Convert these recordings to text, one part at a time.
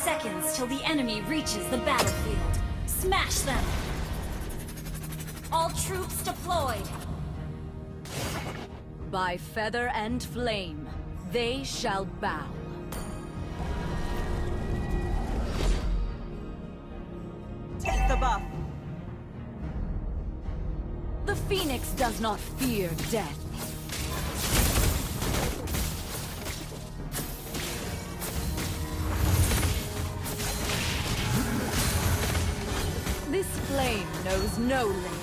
seconds till the enemy reaches the battlefield. Smash them! All troops deployed! By feather and flame, they shall bow. Take the buff. The Phoenix does not fear death. This flame knows no limits.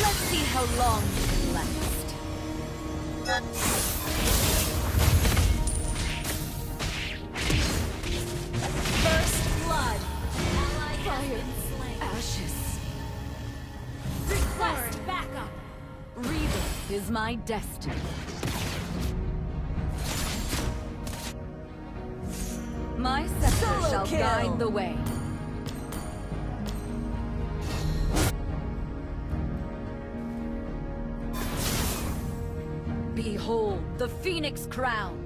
Let's see how long you can last. First blood! Ally has been slain. Ashes. Request backup! Rebirth is my destiny. My scepter Solo shall kill. guide the way. Behold the Phoenix crown.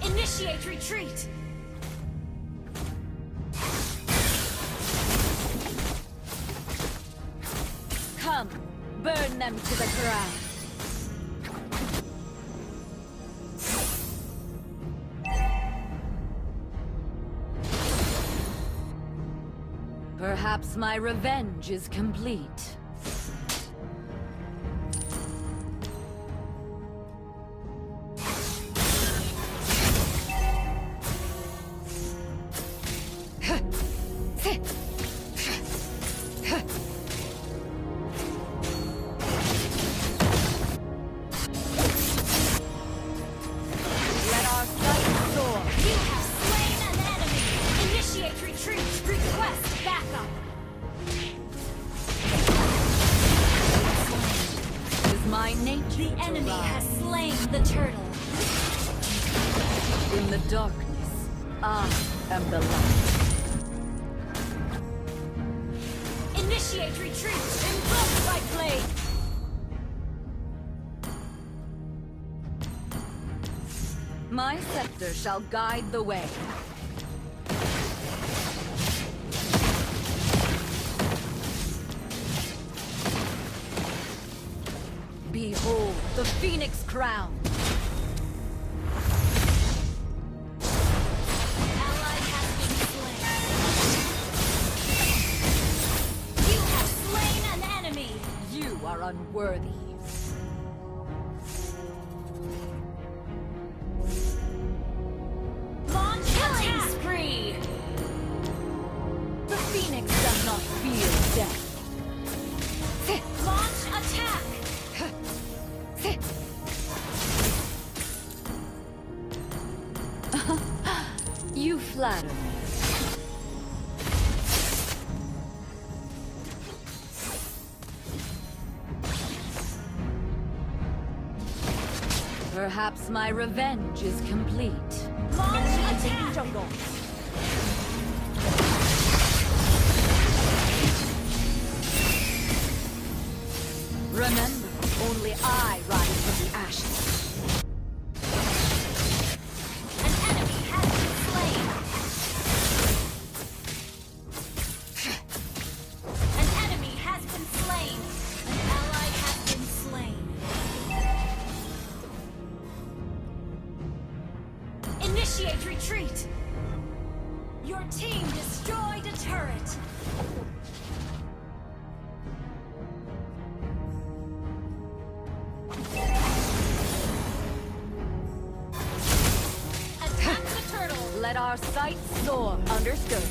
Initiate retreat! Come, burn them to the ground. Perhaps my revenge is complete. Let our sight soar. You have slain an enemy! Initiate retreat! Request backup! It is my nature The to enemy rise. has slain the turtle. In the darkness, I am the light. Initiate retreat! Engulfed by blade! My scepter shall guide the way. Behold the Phoenix crown. Ally has been slain. You have slain an enemy! You are unworthy. Launch killing spree! The Phoenix does not fear death. Launch attack! You flatter me. Perhaps my revenge is complete. Launch attack! Jungle. Remember, only I rise from the ashes. An enemy has been slain! An enemy has been slain! An ally has been slain. Initiate retreat! Your team destroyed a turret! Attack the turtle! Let our sight soar. Understood.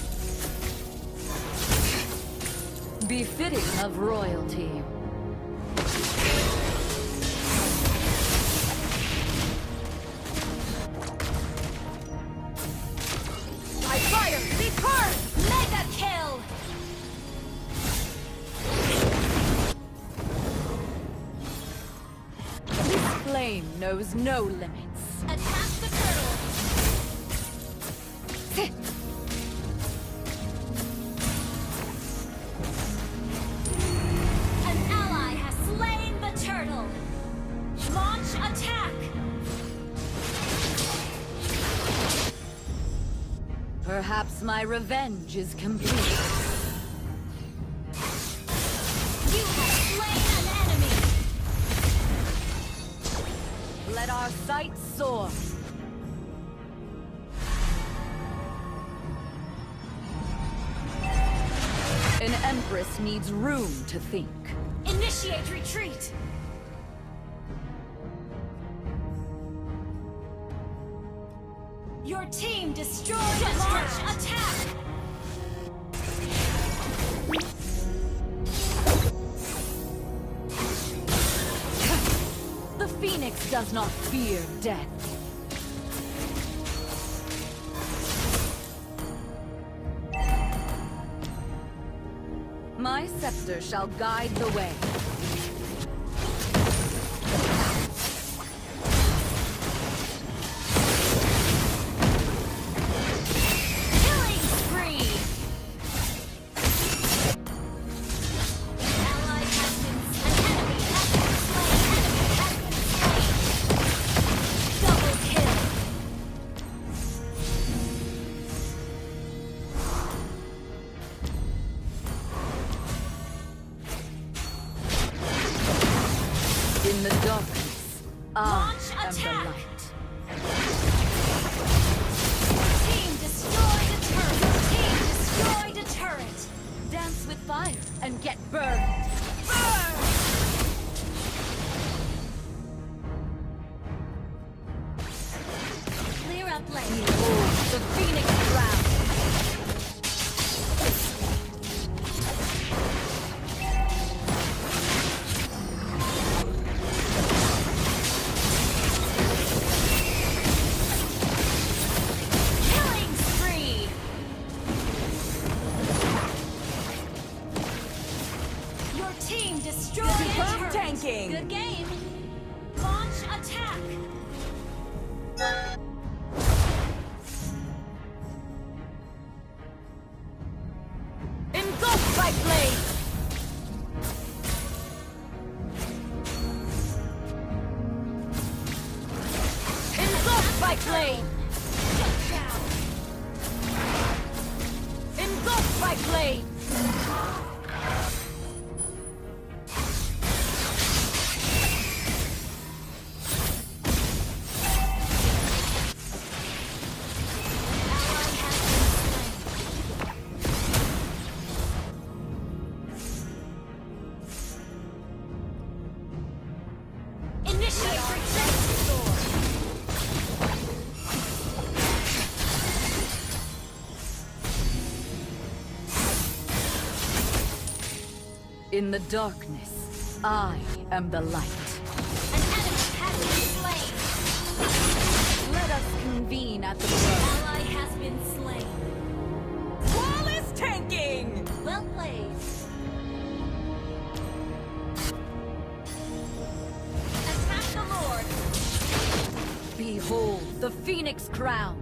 Befitting of royalty. I fire! Be burned! Mega kill! This flame knows no limits. Attack the turtle! Perhaps my revenge is complete. You have slain an enemy! Let our sight soar. An empress needs room to think. Initiate retreat! Your team destroyed a launch attack! The Phoenix does not fear death. My scepter shall guide the way. Killing spree! Ally has been slain. An enemy has been slain. Double kill! In the darkness, Launch I am the attack! light. Team destroyed a turret! Team destroyed a turret! Dance with fire and get burned. Burn! Clear up lane. Behold the Phoenix crown. Killing spree! Your team destroyed a Superb turret! tanking. Good game! Launch attack! Engulfed by flame. Engulfed by flame. Shut down! Engulfed by flame. Ally has been slain. Initiate retreat! In the darkness, I am the light. An enemy has been slain! Let us convene at the throne. Ally has been slain. Flawless tanking! Well played. Attack the Lord! Behold the Phoenix crown.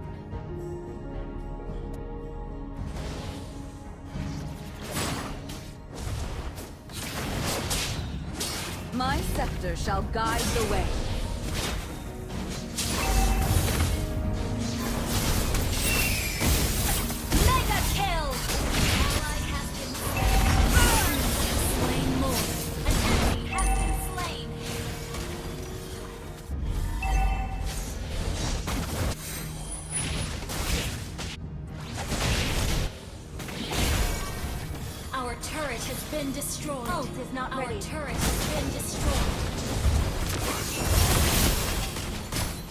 My scepter shall guide the way. Mega kill! Ally has been slain. Slain more. An enemy has been slain. Our turret has been destroyed. Ult is not ready. Our turret has been destroyed.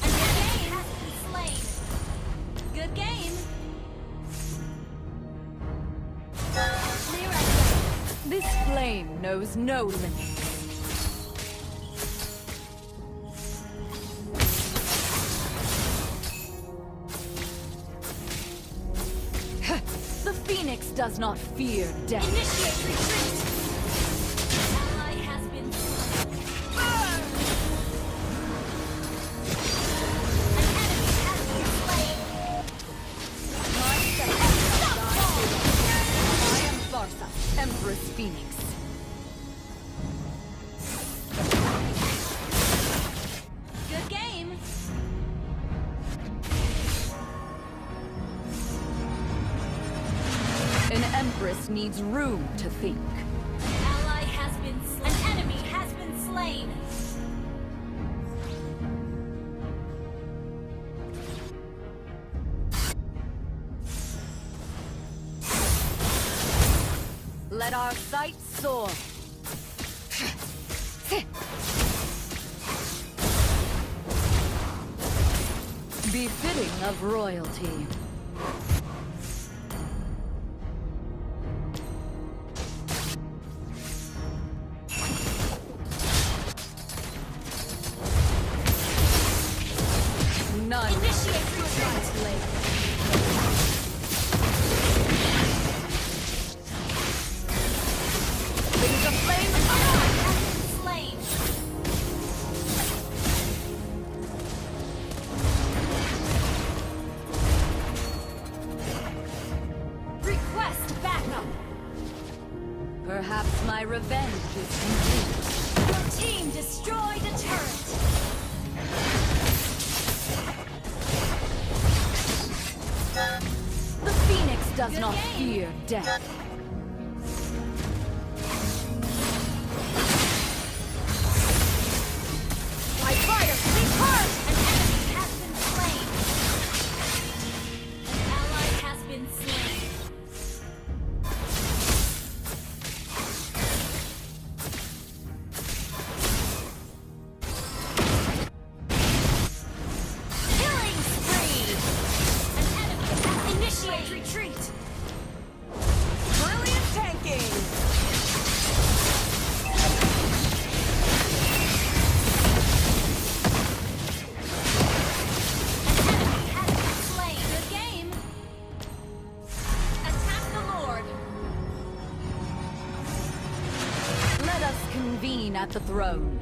An enemy has been slain. Good game. Clear up. This flame knows no limits. The Phoenix does not fear death. Initiate retreat! Ally has been slain. Burn! An enemy has been slain. My scepter shall guide the way. I am Pharsa, Empress Phoenix. Good game. Empress needs room to think. Ally has been slain. An enemy has been slain. Let our sights soar. Befitting of royalty. None. Initiate retreat. Wings of flame. Ally has been slain. Request backup. Perhaps my revenge is complete. Your team destroyed a turret. The Phoenix does Good not game. fear death. My fire speaks hard. An enemy has been slain. An ally has been slain. Killing spree. An enemy has initiate retreat. Brilliant tanking! An enemy has been slain. Good game. Attack the Lord. Let us convene at the throne.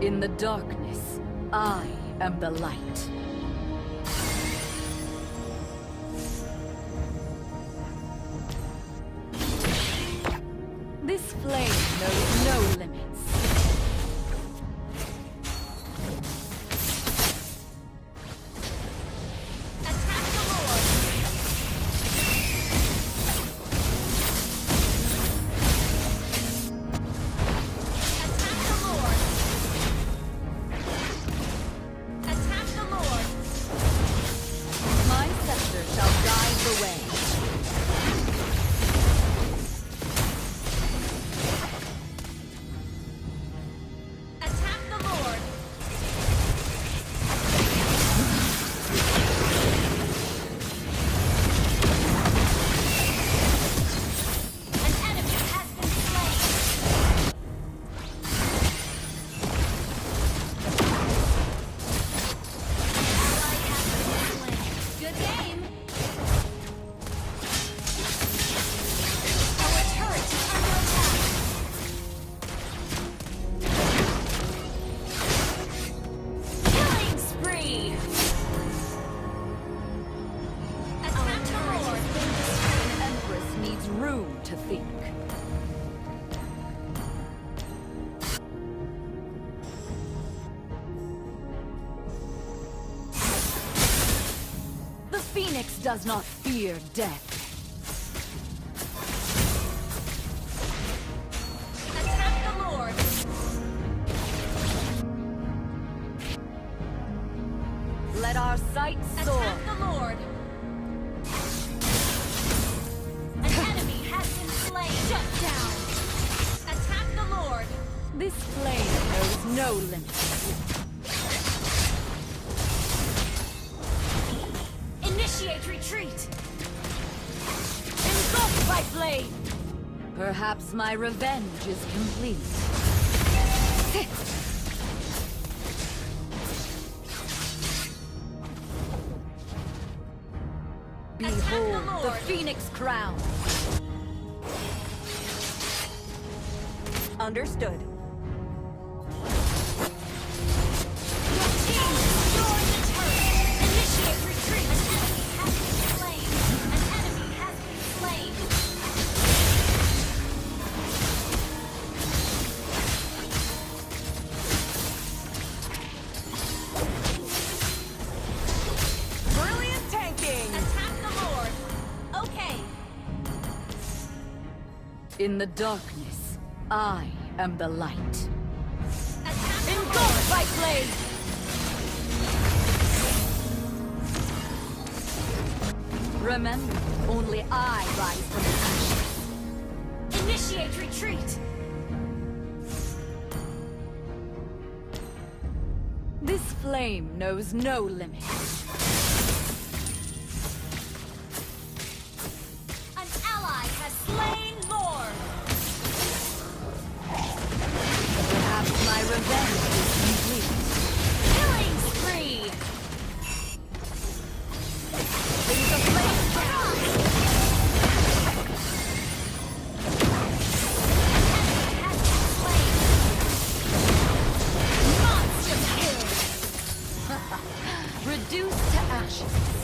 In the darkness, I am the light. This flame knows no limits. Attack the Lord. Attack the Lord. Attack the Lord. My scepter shall guide the way. Attack the Lord. An enemy has been slain. Ally has been slain. Good game. Our turret is under attack. Killing spree! Attack the Lord! An empress needs room to think. The Phoenix does not fear death. Attack the Lord! Let our sights soar. Attack the Lord! An enemy has been slain! Shut down! Attack the Lord! This flame knows no limits. Initiate retreat! Engulfed by flame! Perhaps my revenge is complete. Behold the Lord. Phoenix crown. Understood. Your team destroyed the turret! Initiate retreat! An enemy has been slain! An enemy has been slain! Brilliant tanking! In the darkness, I am the light. Engulfed by flame! Remember, only I rise from the ashes. Initiate retreat! This flame knows no limit. An ally has slain Lord! Perhaps my revenge is complete. Killing spree! Brings the flame down. Enemy has been slain! Monster kill! Reduced to ashes.